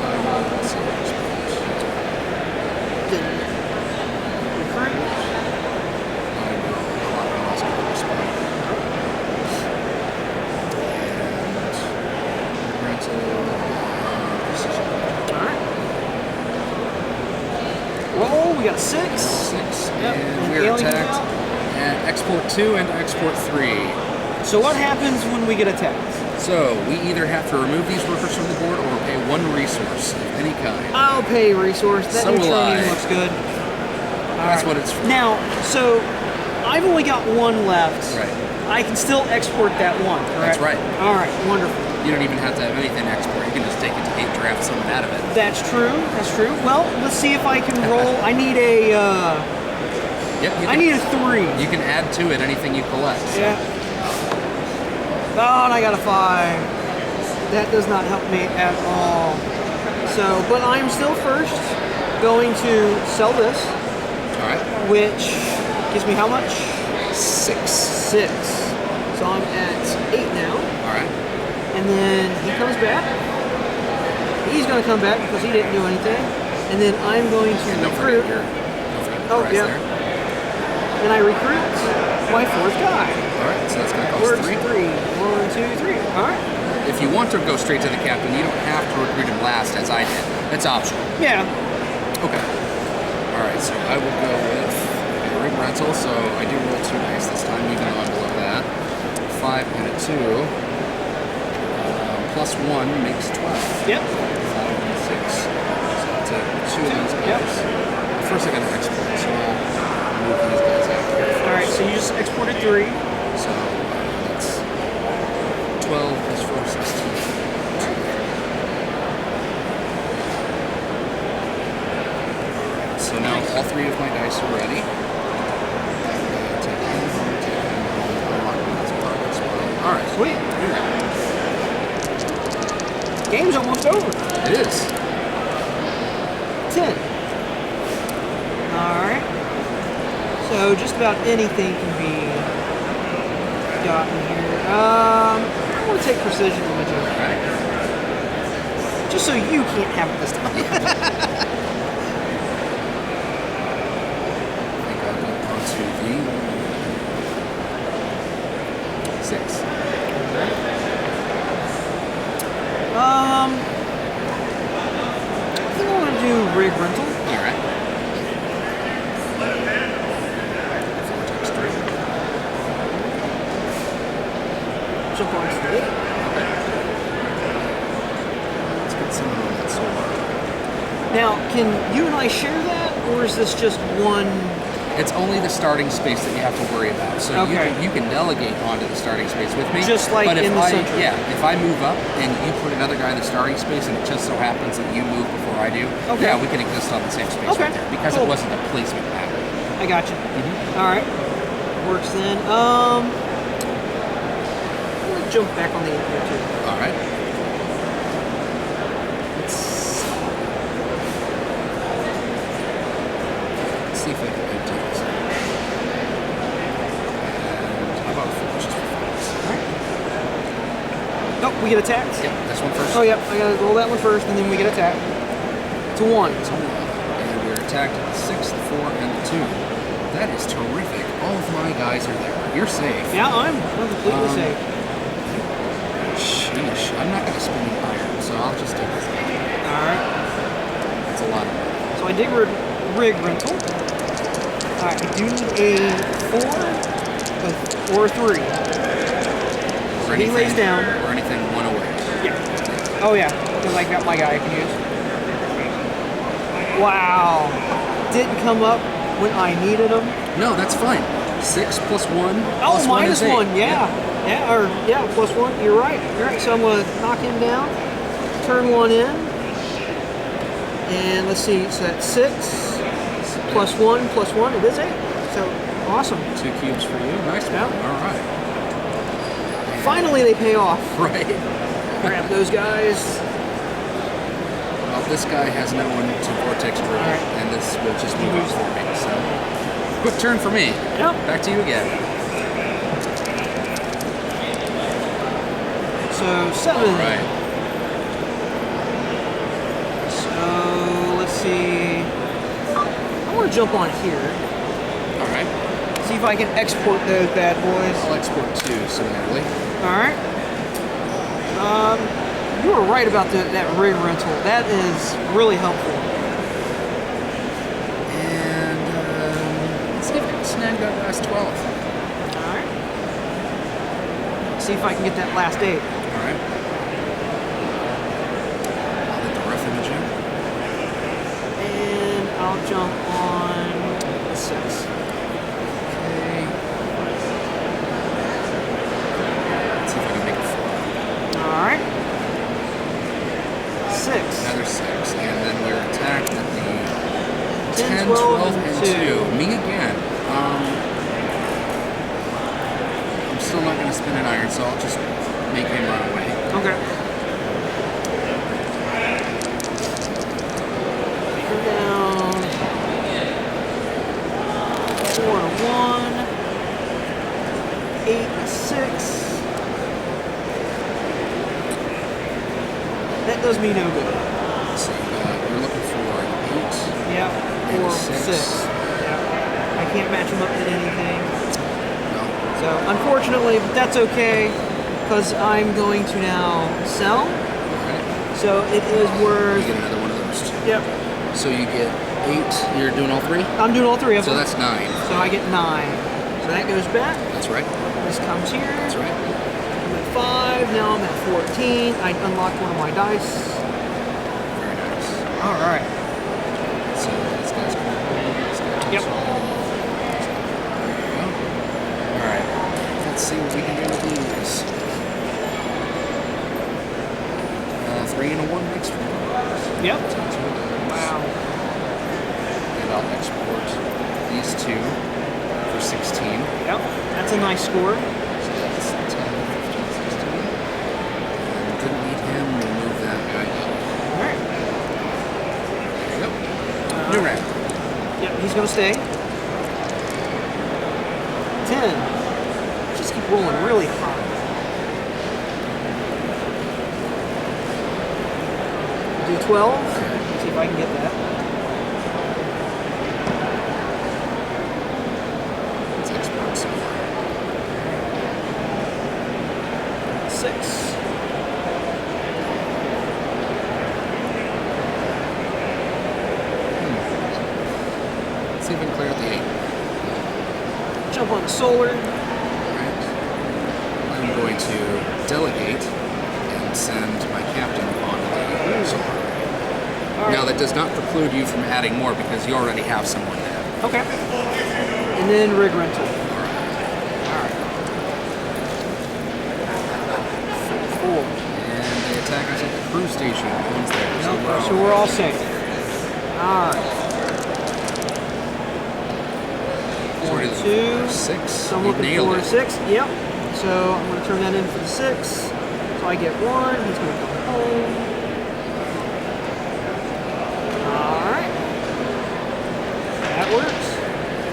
[SPEAKER 2] Let's see what
[SPEAKER 1] Didn't recruit.
[SPEAKER 2] I will clock my last card spot. And rental precision.
[SPEAKER 1] Alright. Roll, we got a 6.
[SPEAKER 2] 6.
[SPEAKER 1] Yep.
[SPEAKER 2] And we're
[SPEAKER 1] Alien
[SPEAKER 2] attacked
[SPEAKER 1] out.
[SPEAKER 2] at export 2 and export 3.
[SPEAKER 1] So what happens when we get attacked?
[SPEAKER 2] So we either have to remove these workers from the board or pay 1 resource of any kind.
[SPEAKER 1] I'll pay resource. That
[SPEAKER 2] So
[SPEAKER 1] new
[SPEAKER 2] will
[SPEAKER 1] training
[SPEAKER 2] I.
[SPEAKER 1] looks good.
[SPEAKER 2] That's what it's for.
[SPEAKER 1] Now, so I've only got 1 left.
[SPEAKER 2] Right.
[SPEAKER 1] I can still export that 1, correct?
[SPEAKER 2] That's right.
[SPEAKER 1] Alright, wonderful.
[SPEAKER 2] You don't even have to have anything export. You can just take it to 8 draft something out of it.
[SPEAKER 1] That's true. That's true. Well, let's see if I can roll. I need a.
[SPEAKER 2] Yep.
[SPEAKER 1] I need a 3.
[SPEAKER 2] You can add to it anything you collect. So.
[SPEAKER 1] Yeah. Oh, and I got a 5. that does not help me at all. So, but I'm still first going to sell this.
[SPEAKER 2] All right.
[SPEAKER 1] Which gives me how much?
[SPEAKER 2] 6.
[SPEAKER 1] 6. So I'm at 8 now.
[SPEAKER 2] All right.
[SPEAKER 1] And then he comes back. He's going to come back because he didn't do anything. And then I'm going to recruit.
[SPEAKER 2] Oh, yeah.
[SPEAKER 1] Then I recruit my 4th guy.
[SPEAKER 2] All right, so that's going to cost
[SPEAKER 1] Where's
[SPEAKER 2] 3.
[SPEAKER 1] 3? 1, 2, 3. All right.
[SPEAKER 2] If you want to go straight to the captain, you don't have to recruit him last, as I did. That's optional.
[SPEAKER 1] Yeah.
[SPEAKER 2] Okay. All right, so I will go with a rig rental. So I do roll 2 dice this time, even though I'm below that. 5 and a 2. Plus 1 makes 12.
[SPEAKER 1] Yep.
[SPEAKER 2] 5 and 6. So I'll take 2 of these guys.
[SPEAKER 1] Yep.
[SPEAKER 2] First I got to export, so I'll move these guys out here first.
[SPEAKER 1] All right, so you just exported 3.
[SPEAKER 2] So that's 12 plus 4, 16. So now all 3 of my dice are ready. Alright,
[SPEAKER 1] Sweet. Game's almost over.
[SPEAKER 2] it is.
[SPEAKER 1] 10. Alright. So just about anything can be gotten here. I'm going to take precision imaging.
[SPEAKER 2] Alright.
[SPEAKER 1] Just so you can't have it this time.
[SPEAKER 2] I think I'll go onto the 6.
[SPEAKER 1] I think I want to do rig rental.
[SPEAKER 2] Alright. 4 times 3.
[SPEAKER 1] Jump on to it.
[SPEAKER 2] Let's get some of that solar.
[SPEAKER 1] Now, can you and I share that, or is this just one?
[SPEAKER 2] It's only the starting space that you have to worry about. So
[SPEAKER 1] Okay.
[SPEAKER 2] you can delegate onto the starting space with me.
[SPEAKER 1] Just like
[SPEAKER 2] but if
[SPEAKER 1] in the center.
[SPEAKER 2] Yeah, if I move up and you put another guy in the starting space and it just so happens that you move before I do,
[SPEAKER 1] Okay.
[SPEAKER 2] yeah, we can exist on the same space
[SPEAKER 1] Okay,
[SPEAKER 2] right there because
[SPEAKER 1] cool.
[SPEAKER 2] it wasn't a placement pattern.
[SPEAKER 1] I got you. All right, works then. I'm gonna jump back on the 8 here too.
[SPEAKER 2] All right. Let's see if I can do this. And how about 4 just for fun?
[SPEAKER 1] Oh, we get attacked.
[SPEAKER 2] Yep, this one first.
[SPEAKER 1] Oh, yep. I gotta roll that one first, and then we get attacked. It's a 1.
[SPEAKER 2] It's a 1. And we're attacked at the 6, the 4, and the 2. That is terrific. All of my guys are there. You're safe.
[SPEAKER 1] Yeah, I'm completely safe.
[SPEAKER 2] Sheesh. I'm not going to spend an iron, so I'll just take this.
[SPEAKER 1] All right.
[SPEAKER 2] That's a lot of money.
[SPEAKER 1] So I dig rig rental. All right. I do need a 4 or a 3.
[SPEAKER 2] Or
[SPEAKER 1] He lays down.
[SPEAKER 2] Or anything 1 away.
[SPEAKER 1] Yeah. Oh yeah, because I got my guy I can use. Wow. Didn't come up when I needed him.
[SPEAKER 2] No, that's fine. 6 plus 1.
[SPEAKER 1] Oh,
[SPEAKER 2] plus
[SPEAKER 1] minus
[SPEAKER 2] 1 is
[SPEAKER 1] 1.
[SPEAKER 2] 8.
[SPEAKER 1] Yeah. Yeah. Plus 1. You're right. You're right. So I'm gonna knock him down. Turn 1 in. And let's see. So that's 6 plus 1 plus 1. It is 8. So awesome.
[SPEAKER 2] 2 cubes for you. Nice one.
[SPEAKER 1] Yeah.
[SPEAKER 2] All right.
[SPEAKER 1] Finally, they pay off.
[SPEAKER 2] Right.
[SPEAKER 1] Grab those guys.
[SPEAKER 2] Well, this guy has no one to vortex through,
[SPEAKER 1] All right.
[SPEAKER 2] and this will just move up for me. So, quick turn for me.
[SPEAKER 1] Yep.
[SPEAKER 2] Back to you again.
[SPEAKER 1] So 7.
[SPEAKER 2] All right.
[SPEAKER 1] So let's see. I want to jump on here.
[SPEAKER 2] All right.
[SPEAKER 1] See if I can export those bad boys.
[SPEAKER 2] I'll export 2 similarly.
[SPEAKER 1] All right. You were right about that rig rental. That is really helpful.
[SPEAKER 2] And let's see if I can snag that last 12.
[SPEAKER 1] All right. See if I can get that last 8.
[SPEAKER 2] All right. I'll hit the rough imaging.
[SPEAKER 1] And I'll jump on 6.
[SPEAKER 2] Okay. Let's see if I can make it 4.
[SPEAKER 1] All right. 6.
[SPEAKER 2] Another 6. And then we're attacked at the
[SPEAKER 1] 10,
[SPEAKER 2] 10,
[SPEAKER 1] 12,
[SPEAKER 2] 12, and 2.
[SPEAKER 1] 2.
[SPEAKER 2] Me again. I'm still not going to spin an iron, so I'll just make him run away.
[SPEAKER 1] Okay. does me no good.
[SPEAKER 2] So you're looking for an 8.
[SPEAKER 1] Yeah, or 6. Yeah. I can't match them up to anything.
[SPEAKER 2] No.
[SPEAKER 1] So unfortunately, but that's okay, because I'm going to now sell.
[SPEAKER 2] Alright.
[SPEAKER 1] So it is worth.
[SPEAKER 2] You get another one of those.
[SPEAKER 1] Yep.
[SPEAKER 2] So you get 8. You're doing all 3?
[SPEAKER 1] I'm doing all 3 of them.
[SPEAKER 2] So that's 9.
[SPEAKER 1] So I get 9. So that goes back.
[SPEAKER 2] That's right.
[SPEAKER 1] This comes here.
[SPEAKER 2] That's right.
[SPEAKER 1] I'm at 5. Now I'm at 14. I unlocked one of my dice.
[SPEAKER 2] Very nice.
[SPEAKER 1] All right.
[SPEAKER 2] So this guy's going to this guy takes
[SPEAKER 1] Yep.
[SPEAKER 2] one. There you go. Alright. Let's see what we can do with these. 3 and a 1 next one.
[SPEAKER 1] Yep.
[SPEAKER 2] That's what it is.
[SPEAKER 1] Wow.
[SPEAKER 2] And I'll export these 2 for 16.
[SPEAKER 1] Yep. That's a nice score.
[SPEAKER 2] So that's 10, 15, 16. And didn't need him. We'll move that guy up.
[SPEAKER 1] All right.
[SPEAKER 2] There you go. New round.
[SPEAKER 1] Yep. He's gonna stay. 10. Just keep rolling really high. Do 12. See if I can get that.
[SPEAKER 2] Let's export some more.
[SPEAKER 1] 6.
[SPEAKER 2] Let's see if we can clear out the 8.
[SPEAKER 1] Jump on the solar.
[SPEAKER 2] Alright. I'm going to delegate and send my captain on the solar.
[SPEAKER 1] All right.
[SPEAKER 2] Now that does not preclude you from adding more because you already have someone there.
[SPEAKER 1] Okay. And then rig rental.
[SPEAKER 2] Alright.
[SPEAKER 1] All right. 4.
[SPEAKER 2] And the attackers at the crew station. One's there.
[SPEAKER 1] So we're all safe. All right. 42.
[SPEAKER 2] 6.
[SPEAKER 1] So I'm
[SPEAKER 2] You
[SPEAKER 1] looking
[SPEAKER 2] nailed
[SPEAKER 1] for
[SPEAKER 2] it.
[SPEAKER 1] 6. Yep. So I'm going to turn that in for the 6. So I get 1. He's going to come home. All right. That works.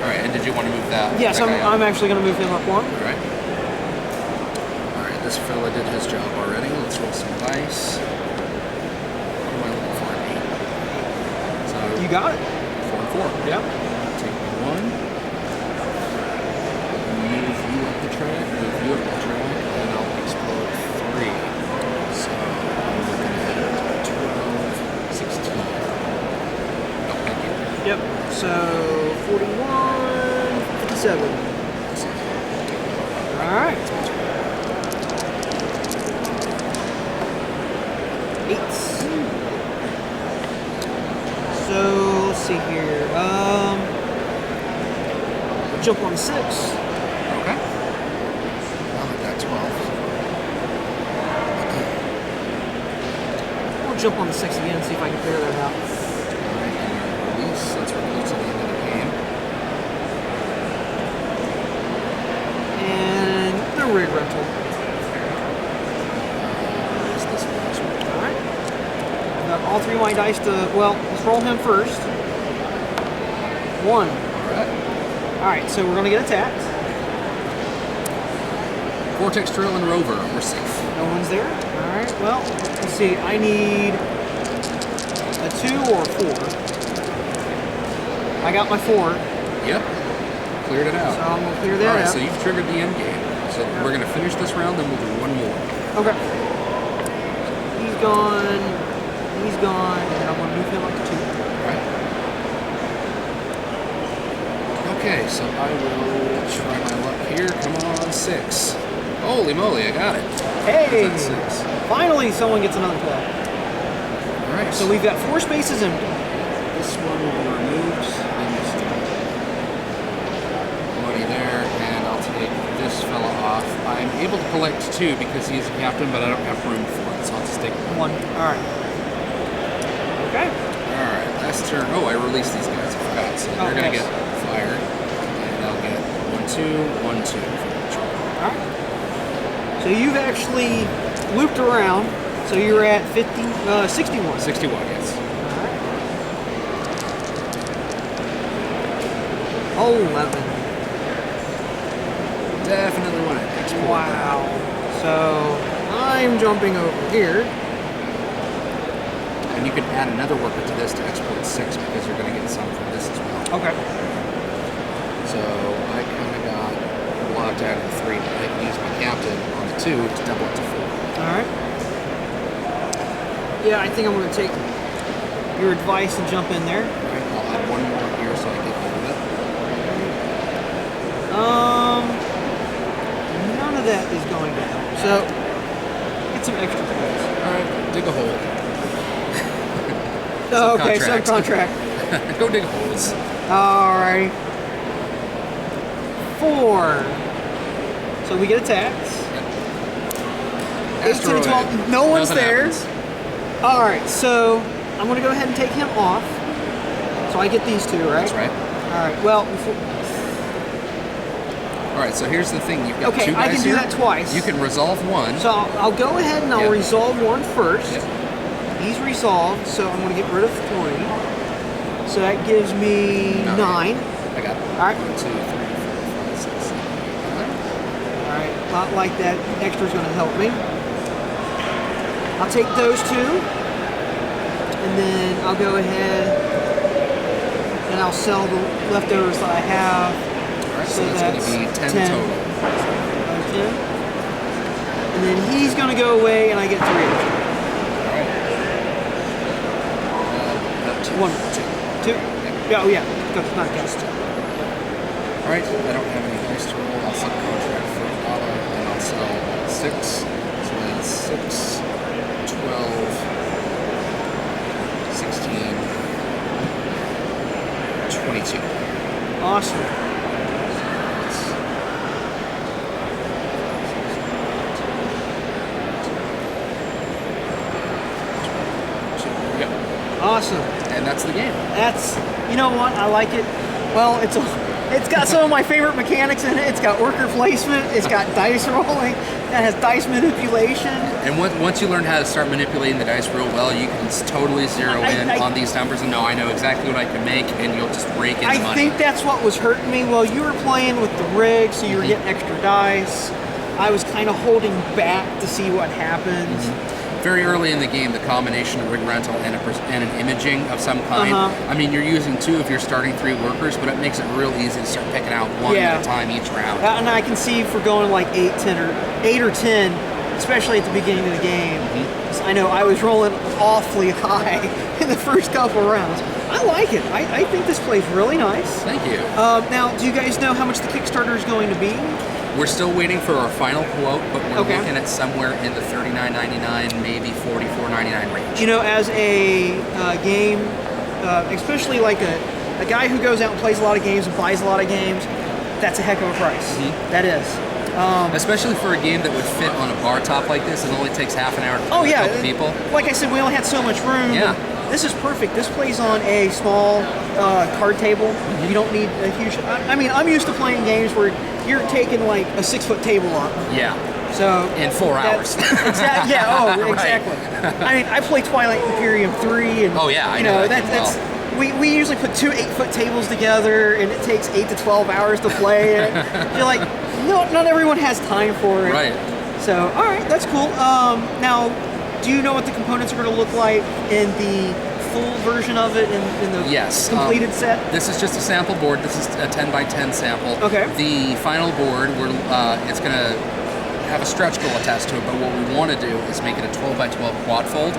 [SPEAKER 2] Alright, and did you want to move that?
[SPEAKER 1] Yes,
[SPEAKER 2] that guy up?
[SPEAKER 1] I'm actually going to move him up 1.
[SPEAKER 2] Alright. Alright, this fella did his job already. Let's roll some dice. What am I looking for? An 8. So
[SPEAKER 1] You got it.
[SPEAKER 2] 4 and 4.
[SPEAKER 1] Yep.
[SPEAKER 2] Take 1. Move you up the track, move you up the track, and I'll explode 3. So I'm looking at 12, 16. No, thank you.
[SPEAKER 1] Yep. So 41, 57. All right. 8. So let's see here. Jump on 6.
[SPEAKER 2] Okay. Well, I got 12.
[SPEAKER 1] We'll jump on the 6 again and see if I can figure that out.
[SPEAKER 2] Alright, and your release, since we're close to the end of the game.
[SPEAKER 1] And the rig rental.
[SPEAKER 2] Where's this one?
[SPEAKER 1] All right. I've got all 3 of my dice to, well, let's roll him first. 1.
[SPEAKER 2] Alright.
[SPEAKER 1] All right, so we're going to get attacked.
[SPEAKER 2] Vortex Trail and Rover, we're safe.
[SPEAKER 1] No one's there. All right, well, let's see. I need a 2 or a 4. I got my 4,
[SPEAKER 2] Yep. Cleared it
[SPEAKER 1] so
[SPEAKER 2] out.
[SPEAKER 1] I'm going to clear that
[SPEAKER 2] Alright,
[SPEAKER 1] out.
[SPEAKER 2] so you've triggered the end game. So we're going to finish this round, then we'll do one more.
[SPEAKER 1] Okay. He's gone. He's gone, and I'm going to move him up to 2.
[SPEAKER 2] Alright. Okay, so I will try my luck here. Come on, 6. Holy moly, I got it.
[SPEAKER 1] Hey!
[SPEAKER 2] That's 6.
[SPEAKER 1] Finally, someone gets another play.
[SPEAKER 2] Alright,
[SPEAKER 1] So we've got 4 spaces empty.
[SPEAKER 2] this one will be removed. And this money there, and I'll take this fella off. I'm able to collect 2 because he's a captain, but I don't have room for it, so I'll just take 1.
[SPEAKER 1] 1. All right. Okay.
[SPEAKER 2] Alright, last turn. Oh, I released these guys. I forgot. So they're going to
[SPEAKER 1] yes.
[SPEAKER 2] get fired. And I'll get 1, 2, 1, 2 for the charge.
[SPEAKER 1] All right. So you've actually looped around. So you're at 61.
[SPEAKER 2] 61, yes.
[SPEAKER 1] All right. 11.
[SPEAKER 2] Definitely want to export
[SPEAKER 1] Wow. So I'm jumping over here.
[SPEAKER 2] And you can add another worker to this to export 6 because you're going to get some from this as well.
[SPEAKER 1] Okay.
[SPEAKER 2] So I kind of got blocked out of the 3, but I can use my captain on the 2 to double it to 4.
[SPEAKER 1] All right. Yeah, I think I'm going to take your advice and jump in there.
[SPEAKER 2] All right, I'll add 1 more here so I get rid of it.
[SPEAKER 1] None of that is going to help. So, get some extra points.
[SPEAKER 2] All right, dig a hole.
[SPEAKER 1] Oh, okay, subcontract.
[SPEAKER 2] Go dig holes.
[SPEAKER 1] Alrighty. 4. So we get attacks.
[SPEAKER 2] Yep.
[SPEAKER 1] 8, 10, 12. No one's
[SPEAKER 2] Nothing
[SPEAKER 1] there.
[SPEAKER 2] happens.
[SPEAKER 1] Alright, so I'm going to go ahead and take him off. So I get these 2, right?
[SPEAKER 2] That's right.
[SPEAKER 1] Alright, well,
[SPEAKER 2] All right, so here's the thing. You've got 2 guys
[SPEAKER 1] I can do
[SPEAKER 2] here.
[SPEAKER 1] that twice.
[SPEAKER 2] You can resolve 1.
[SPEAKER 1] So I'll go ahead and I'll
[SPEAKER 2] Yep.
[SPEAKER 1] resolve 1 first.
[SPEAKER 2] Yep.
[SPEAKER 1] He's resolved, so I'm going to get rid of 3. So that gives me 9.
[SPEAKER 2] I got it.
[SPEAKER 1] All right.
[SPEAKER 2] 1, 2, 3, 4, 5, 6, 7, 8, 9.
[SPEAKER 1] All right, not like that extra's going to help me. I'll take those 2, and then I'll go ahead and I'll sell the leftovers that I have.
[SPEAKER 2] All right, so that's going to be 10 total.
[SPEAKER 1] 10. And then he's going to go away, and I get 3 extra.
[SPEAKER 2] All right.
[SPEAKER 1] 1, 2. Yeah, oh yeah, that's not against 2.
[SPEAKER 2] All right, I don't have any dice to roll. I'll subcontract for $1, and I'll sell 6. So that's 6, 12, 16, 22.
[SPEAKER 1] Awesome.
[SPEAKER 2] Yep.
[SPEAKER 1] Awesome.
[SPEAKER 2] And that's the game.
[SPEAKER 1] That's, you know what, I like it. Well, it's got some of my favorite mechanics in it. It's got worker placement, it's got dice rolling, it has dice manipulation.
[SPEAKER 2] And once you learn how to start manipulating the dice real well, you can totally zero in on these numbers and know I know exactly what I can make, and you'll just rake in the money.
[SPEAKER 1] I think that's what was hurting me. Well, you were playing with the rig, so you were getting extra dice. I was kind of holding back to see what happens.
[SPEAKER 2] Very early in the game, the combination of rig rental and an imaging of some kind. I mean, you're using 2 if you're starting 3 workers, but it makes it real easy to start picking out 1 at a time each round.
[SPEAKER 1] And I can see for going like 8 or 10, especially at the beginning of the game. I know I was rolling awfully high in the first couple rounds. I like it. I think this plays really nice.
[SPEAKER 2] Thank you.
[SPEAKER 1] Now, do you guys know how much the Kickstarter is going to be?
[SPEAKER 2] We're still waiting for our final quote, but we're looking at somewhere in the $39.99, maybe $44.99 range.
[SPEAKER 1] You know, as a game, especially like a guy who goes out and plays a lot of games and buys a lot of games, that's a heck of a price. That is.
[SPEAKER 2] Especially for a game that would fit on a bar top like this, it only takes half an hour to play with a couple people.
[SPEAKER 1] Like I said, we only had so much room.
[SPEAKER 2] Yeah.
[SPEAKER 1] This is perfect. This plays on a small card table. You don't need a huge... I mean, I'm used to playing games where you're taking like a 6-foot table up.
[SPEAKER 2] Yeah.
[SPEAKER 1] So
[SPEAKER 2] in 4 hours.
[SPEAKER 1] Exactly. Yeah. Oh, exactly. I mean, I play Twilight Imperium 3, and
[SPEAKER 2] I know
[SPEAKER 1] that's we usually put 2 8-foot tables together, and it takes 8 to 12 hours to play it. You're like, no, not everyone has time for it.
[SPEAKER 2] Right.
[SPEAKER 1] So, all right, that's cool. Now, do you know what the components are going to look like in the full version of it, in the completed set?
[SPEAKER 2] This is just a sample board. This is a 10 by 10 sample.
[SPEAKER 1] Okay.
[SPEAKER 2] The final board, it's going to have a stretch goal attached to it, but what we want to do is make it a 12 by 12 quad fold.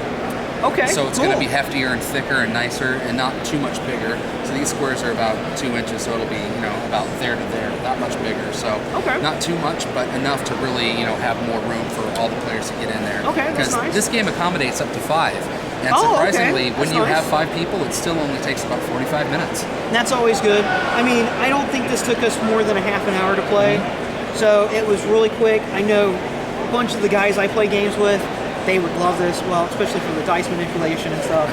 [SPEAKER 1] Okay.
[SPEAKER 2] So it's going to be heftier and thicker and nicer and not too much bigger. So these squares are about 2 inches, so it'll be, about there to there, not much bigger. So not too much, but enough to really, have more room for all the players to get in there.
[SPEAKER 1] Okay, that's nice.
[SPEAKER 2] Because this game accommodates up to 5. And surprisingly, when you have 5 people, it still only takes about 45 minutes.
[SPEAKER 1] That's always good. I mean, I don't think this took us more than a half an hour to play. So it was really quick. I know a bunch of the guys I play games with, they would love this, well, especially for the dice manipulation and stuff.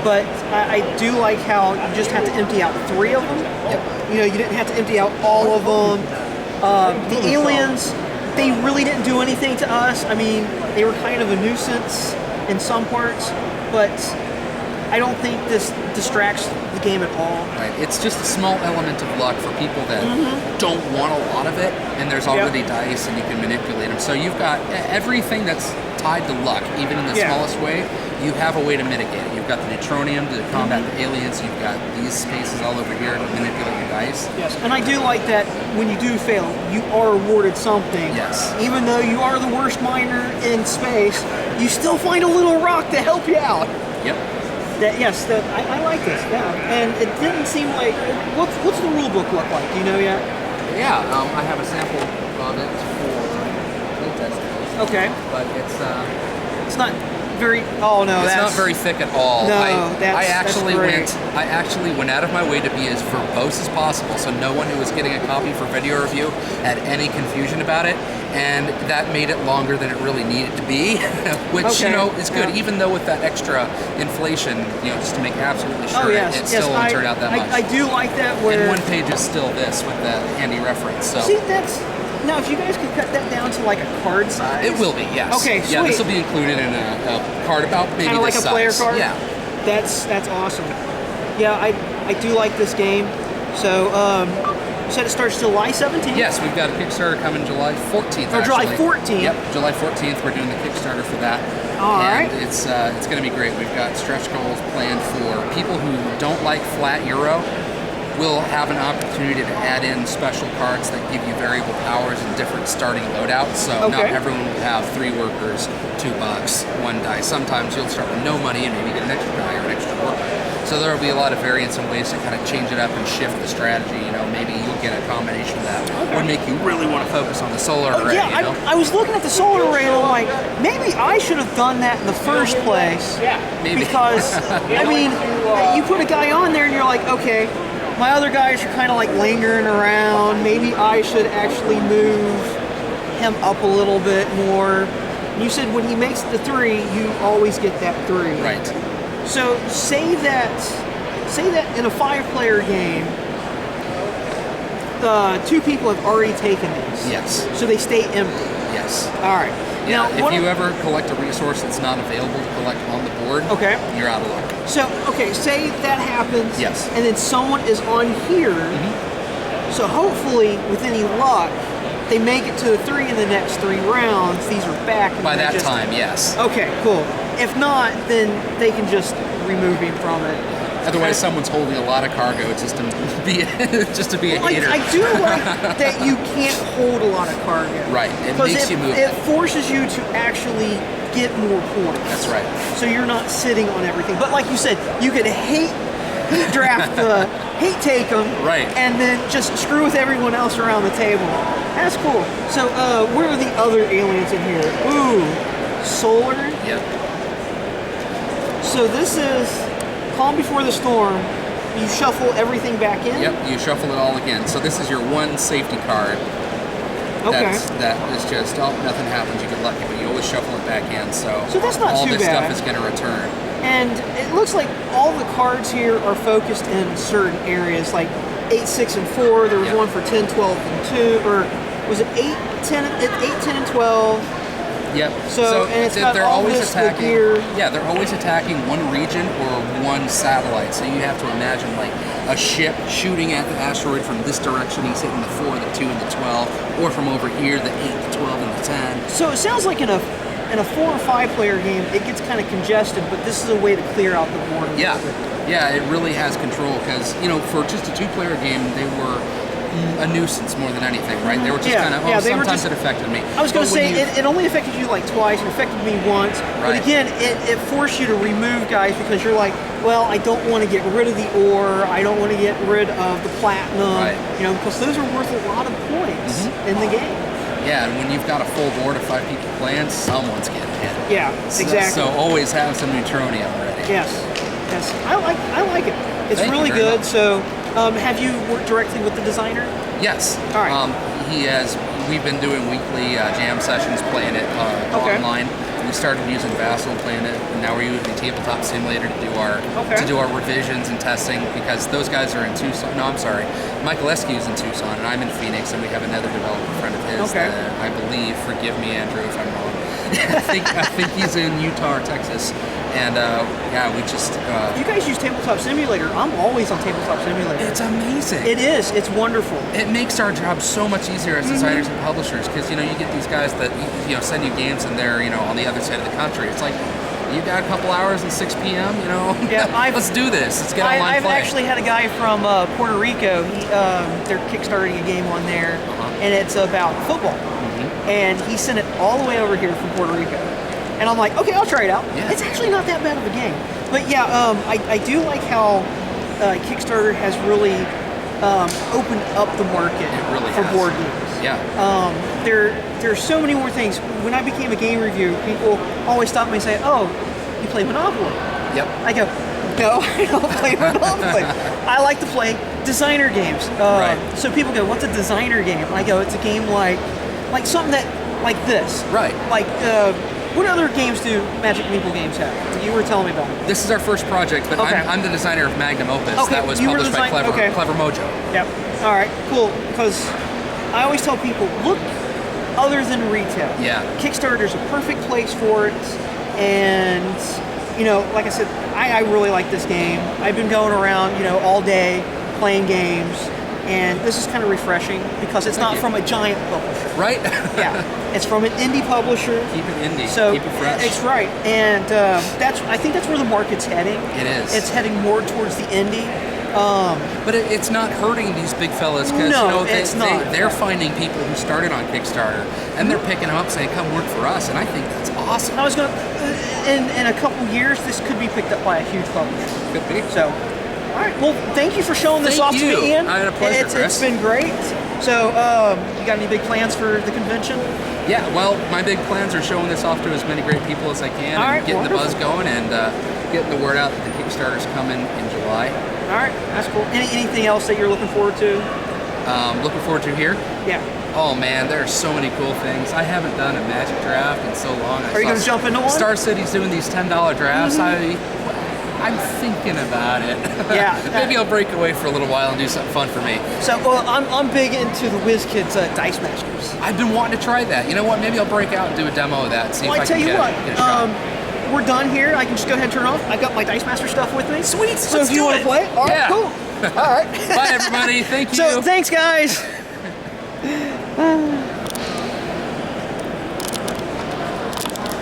[SPEAKER 1] But I do like how you just have to empty out 3 of them.
[SPEAKER 2] Yep.
[SPEAKER 1] You didn't have to empty out all of them. The aliens, they really didn't do anything to us. I mean, they were kind of a nuisance in some parts, but I don't think this distracts the game at all.
[SPEAKER 2] Right. It's just a small element of luck for people that don't want a lot of it, and there's already dice and you can manipulate them. So you've got everything that's tied to luck, even in the smallest way. You have a way to mitigate it. You've got the neutronium to combat the aliens. You've got these spaces all over here to manipulate your dice.
[SPEAKER 1] Yes, and I do like that when you do fail, you are awarded something.
[SPEAKER 2] Yes.
[SPEAKER 1] Even though you are the worst miner in space, you still find a little rock to help you out.
[SPEAKER 2] Yep.
[SPEAKER 1] I like this. Yeah, and it didn't seem like. What's the rule book look like? Do you know yet?
[SPEAKER 2] Yeah, I have a sample of it for playtesting.
[SPEAKER 1] Okay.
[SPEAKER 2] But
[SPEAKER 1] it's not very. Oh no,
[SPEAKER 2] it's not very thick at all.
[SPEAKER 1] No,
[SPEAKER 2] I actually
[SPEAKER 1] that's
[SPEAKER 2] went out of my way to be as verbose as possible, so no one who was getting a copy for video review had any confusion about it, and that made it longer than it really needed to be, which is good. Even though with that extra inflation, just to make absolutely sure it still won't turn out that much.
[SPEAKER 1] I do like that. Where
[SPEAKER 2] and one page is still this with the handy reference. So
[SPEAKER 1] see, that's. Now, if you guys could cut that down to like a card size.
[SPEAKER 2] It will be, yes.
[SPEAKER 1] Okay, sweet.
[SPEAKER 2] Yeah, this will be included in a card about maybe
[SPEAKER 1] kind of like
[SPEAKER 2] this
[SPEAKER 1] a player
[SPEAKER 2] size.
[SPEAKER 1] card?
[SPEAKER 2] Yeah.
[SPEAKER 1] That's awesome. Yeah, I do like this game. So, you said it starts July 17th?
[SPEAKER 2] Yes, we've got a Kickstarter coming July 14th,
[SPEAKER 1] Or July 14th?
[SPEAKER 2] Yep, July 14th. We're doing the Kickstarter for that.
[SPEAKER 1] All right.
[SPEAKER 2] It's going to be great. We've got stretch goals planned for people who don't like flat Euro. We'll have an opportunity to add in special cards that give you variable powers and different starting loadouts. So not everyone will have 3 workers, $2, 1 die. Sometimes you'll start with no money and maybe get an extra die or an extra worker. So there will be a lot of variance and ways to kind of change it up and shift the strategy. Maybe you'll get a combination of that would make you really want to focus on the solar array.
[SPEAKER 1] I was looking at the solar array and I'm like, maybe I should have done that in the first place.
[SPEAKER 2] Yeah, maybe.
[SPEAKER 1] Because, I mean, you put a guy on there and you're like, okay, my other guys are kind of like lingering around. Maybe I should actually move him up a little bit more. And you said when he makes the 3, you always get that 3.
[SPEAKER 2] Right.
[SPEAKER 1] So say that in a 5-player game, 2 people have already taken these.
[SPEAKER 2] Yes.
[SPEAKER 1] So they stay empty.
[SPEAKER 2] Yes.
[SPEAKER 1] All right.
[SPEAKER 2] Yeah,
[SPEAKER 1] Now,
[SPEAKER 2] if you ever collect a resource that's not available to collect on the board, you're out of luck.
[SPEAKER 1] So, say that happens.
[SPEAKER 2] Yes.
[SPEAKER 1] And then someone is on here. So hopefully, with any luck, they make it to the 3 in the next 3 rounds. These are back.
[SPEAKER 2] By that time, yes.
[SPEAKER 1] Okay, cool. If not, then they can just remove him from it.
[SPEAKER 2] Otherwise, someone's holding a lot of cargo just to be a hater.
[SPEAKER 1] I do like that you can't hold a lot of cargo.
[SPEAKER 2] Right. It makes you move.
[SPEAKER 1] It forces you to actually get more points.
[SPEAKER 2] That's right.
[SPEAKER 1] So you're not sitting on everything. But like you said, you could hate draft hate take them,
[SPEAKER 2] right,
[SPEAKER 1] and then just screw with everyone else around the table. That's cool. So where are the other aliens in here? Ooh, solar.
[SPEAKER 2] Yep.
[SPEAKER 1] So this is Calm Before the Storm. You shuffle everything back in?
[SPEAKER 2] Yep, you shuffle it all again. So this is your one safety card.
[SPEAKER 1] Okay.
[SPEAKER 2] That is just, nothing happens, you get lucky, but you always shuffle it back in. So
[SPEAKER 1] that's not
[SPEAKER 2] all
[SPEAKER 1] too
[SPEAKER 2] this
[SPEAKER 1] bad.
[SPEAKER 2] stuff is going to return.
[SPEAKER 1] And it looks like all the cards here are focused in certain areas, like 8, 6, and 4. There was one for 10, 12, and 2. Or was it 8, 10, and 12?
[SPEAKER 2] Yep.
[SPEAKER 1] So and it's got
[SPEAKER 2] they're
[SPEAKER 1] all
[SPEAKER 2] always
[SPEAKER 1] this
[SPEAKER 2] attacking.
[SPEAKER 1] gear.
[SPEAKER 2] Yeah, they're always attacking one region or one satellite. So you have to imagine like a ship shooting at the asteroid from this direction. He's hitting the 4, the 2, and the 12, or from over here, the 8, the 12, and the 10.
[SPEAKER 1] So it sounds like in a 4 or 5 player game, it gets kind of congested, but this is a way to clear out the board.
[SPEAKER 2] Yeah, yeah, it really has control because for just a 2-player game, they were a nuisance more than anything, right? They were just kind of, sometimes it affected me.
[SPEAKER 1] I was going to say, it only affected you like twice, it affected me once, but again, it forced you to remove guys because you're like, well, I don't want to get rid of the ore, I don't want to get rid of the platinum, because those are worth a lot of points in the game.
[SPEAKER 2] Yeah, and when you've got a full board of 5 people playing, someone's getting hit.
[SPEAKER 1] Yeah, exactly.
[SPEAKER 2] So always have some neutronium ready.
[SPEAKER 1] Yes, I like it. It's really good.
[SPEAKER 2] Much.
[SPEAKER 1] So, have you worked directly with the designer?
[SPEAKER 2] Yes.
[SPEAKER 1] All right.
[SPEAKER 2] He has. We've been doing weekly jam sessions, playing it online. We started using Vassal, playing it, and now we're using Tabletop Simulator to do our revisions and testing because those guys are in Tucson. No, I'm sorry. Michael Eskue is in Tucson, and I'm in Phoenix, and we have another developer friend of his that I believe. Forgive me, Andrew, if I'm wrong. I think he's in Utah or Texas. And yeah, we just
[SPEAKER 1] You guys use Tabletop Simulator. I'm always on Tabletop Simulator.
[SPEAKER 2] it's amazing.
[SPEAKER 1] It is. It's wonderful.
[SPEAKER 2] It makes our job so much easier as designers and publishers, because you get these guys that send you games and they're on the other side of the country. It's like, you got a couple hours and 6 p.m.
[SPEAKER 1] Yeah,
[SPEAKER 2] let's do this. Let's get online
[SPEAKER 1] I've
[SPEAKER 2] play.
[SPEAKER 1] actually had a guy from Puerto Rico. They're kickstarting a game on there, and it's about football. And he sent it all the way over here from Puerto Rico. And I'm like, okay, I'll try it out.
[SPEAKER 2] Yeah.
[SPEAKER 1] It's actually not that bad of a game. But yeah, I do like how Kickstarter has really opened up the market for board games.
[SPEAKER 2] Yeah.
[SPEAKER 1] There's so many more things. When I became a game reviewer, people always stop me and say, oh, you play Monopoly.
[SPEAKER 2] Yep.
[SPEAKER 1] I go, no, I don't play Monopoly. I like to play designer games.
[SPEAKER 2] Right.
[SPEAKER 1] So people go, what's a designer game? I go, it's a game like something like this.
[SPEAKER 2] Right.
[SPEAKER 1] Like, what other games do Magic Meeple games have? You were telling me about it.
[SPEAKER 2] This is our first project, but
[SPEAKER 1] Okay.
[SPEAKER 2] I'm the designer of Magnum Opus.
[SPEAKER 1] Okay,
[SPEAKER 2] That was
[SPEAKER 1] you were
[SPEAKER 2] published by
[SPEAKER 1] design-
[SPEAKER 2] Clever Mojo.
[SPEAKER 1] Yep. All right, cool. Because I always tell people, look other than retail.
[SPEAKER 2] Yeah.
[SPEAKER 1] Kickstarter's a perfect place for it. And, like I said, I really like this game. I've been going around, all day playing games. And this is kind of refreshing because it's not from a giant publisher.
[SPEAKER 2] Right?
[SPEAKER 1] Yeah. It's from an indie publisher.
[SPEAKER 2] Keep it indie.
[SPEAKER 1] So
[SPEAKER 2] keep it fresh.
[SPEAKER 1] it's right. And I think that's where the market's heading.
[SPEAKER 2] It is.
[SPEAKER 1] It's heading more towards the indie.
[SPEAKER 2] But it's not hurting these big fellas because
[SPEAKER 1] No, it's not.
[SPEAKER 2] they're finding people who started on Kickstarter and they're picking them up saying, come work for us. And I think that's awesome.
[SPEAKER 1] I was going to, in a couple years, this could be picked up by a huge publisher.
[SPEAKER 2] Could be.
[SPEAKER 1] So, all right. Well, thank you for showing this off to me, Ian.
[SPEAKER 2] I had a pleasure,
[SPEAKER 1] It's
[SPEAKER 2] Chris.
[SPEAKER 1] been great. So, you got any big plans for the convention?
[SPEAKER 2] Yeah, well, my big plans are showing this off to as many great people as I can
[SPEAKER 1] All
[SPEAKER 2] and
[SPEAKER 1] right,
[SPEAKER 2] getting the
[SPEAKER 1] wonderful.
[SPEAKER 2] buzz going and getting the word out that the Kickstarter's coming in July.
[SPEAKER 1] All right, that's cool. Anything else that you're looking forward to?
[SPEAKER 2] Looking forward to here.
[SPEAKER 1] Yeah.
[SPEAKER 2] Oh man, there are so many cool things. I haven't done a Magic draft in so long.
[SPEAKER 1] Are you going to jump into one?
[SPEAKER 2] Star City's doing these $10 drafts. I'm thinking about it.
[SPEAKER 1] Yeah.
[SPEAKER 2] Maybe I'll break away for a little while and do something fun for me.
[SPEAKER 1] So, I'm big into the WizKids Dice Masters.
[SPEAKER 2] I've been wanting to try that. You know what? Maybe I'll break out and do a demo of that and see
[SPEAKER 1] Well,
[SPEAKER 2] if
[SPEAKER 1] I
[SPEAKER 2] I
[SPEAKER 1] tell
[SPEAKER 2] can
[SPEAKER 1] you
[SPEAKER 2] get
[SPEAKER 1] what,
[SPEAKER 2] a shot.
[SPEAKER 1] we're done here. I can just go ahead and turn off. I got my Dice Master stuff with me.
[SPEAKER 2] Sweet,
[SPEAKER 1] So
[SPEAKER 2] let's
[SPEAKER 1] if you
[SPEAKER 2] do
[SPEAKER 1] want
[SPEAKER 2] it.
[SPEAKER 1] to play, all right,
[SPEAKER 2] Yeah.
[SPEAKER 1] cool. All right.
[SPEAKER 2] Bye everybody. Thank you.
[SPEAKER 1] So thanks, guys.